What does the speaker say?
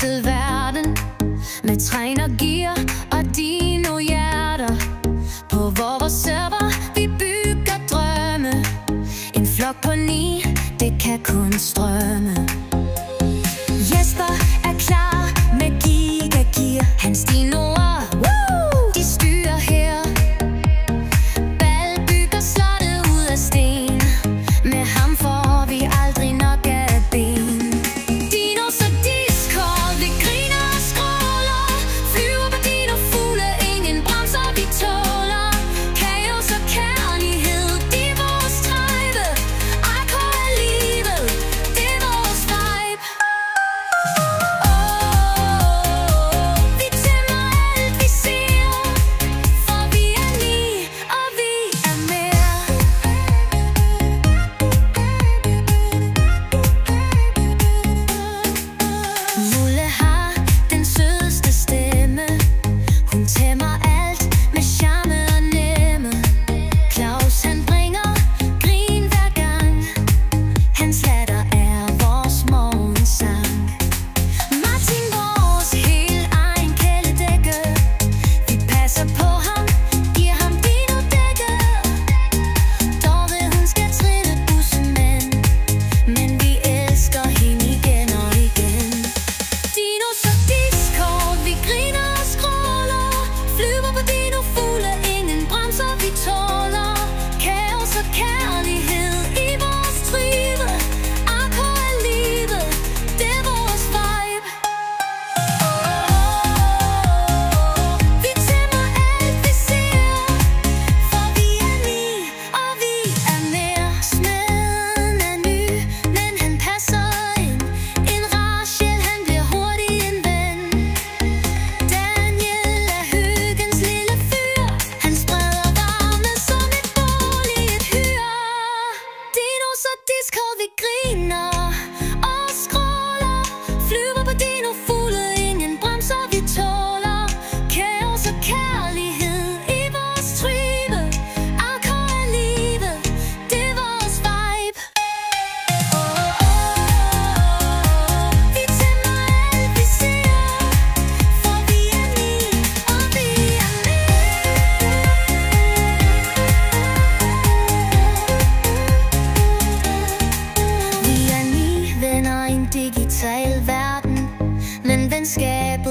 pixelverden med træn og gear og dino-hjerter. På vores server vi bygger drømme. En flok på 9, det kan kun strømme. Jesper er klar med gigagear. Hans dinoer, de styrer her. Bal bygger slottet ud af sten. Med ham får vi aldrig nok af ben. Dinos og Discord, vi griner og skråler. Flyver på dinofugle, ingen bremser vi tåler. Kaos og kærlighed, det er vores træbe. AK er livet, det er vores vibe. Vi tæmmer alt vi ser, for vi er 9, og vi er mere. Mulle har den sødeste stemme. Hun tæmmer alt med charme og nemme. Claus han bringer grin hver gang. Hans latter er vores morgensang. Martin vores helt egen kæledække. Vi passer på ham, giver ham dino-dække. Dorte hun skal trille bussen, men vi elsker hende igen og igen. Dinos og Discord, vi griner og skråler. Flyver på dinofugle, ingen bremser vi tåler. Kaos og kærlighed i vores tribe. AK er livet, det er vores vibe. Vi tæmmer alt vi ser, for vi er 9, og vi er mere. Smeden er ny, men han passer ind. En rar sjæl, han bliver hurtigt en ven. Daniel er hyggens lille fyr. Han spreder varme som et bål i et hyr. Dinos og Discord, vi griner og skråler. Flyver på dinofugle, ingen bremser vi tåler. Kaos og kærlighed i vores tribe. AK er livet, det er vores vibe. Vi tæmmer alt vi ser, for vi er 9, og vi er mere. Vi er 9 venner i en digital verden, men venskabet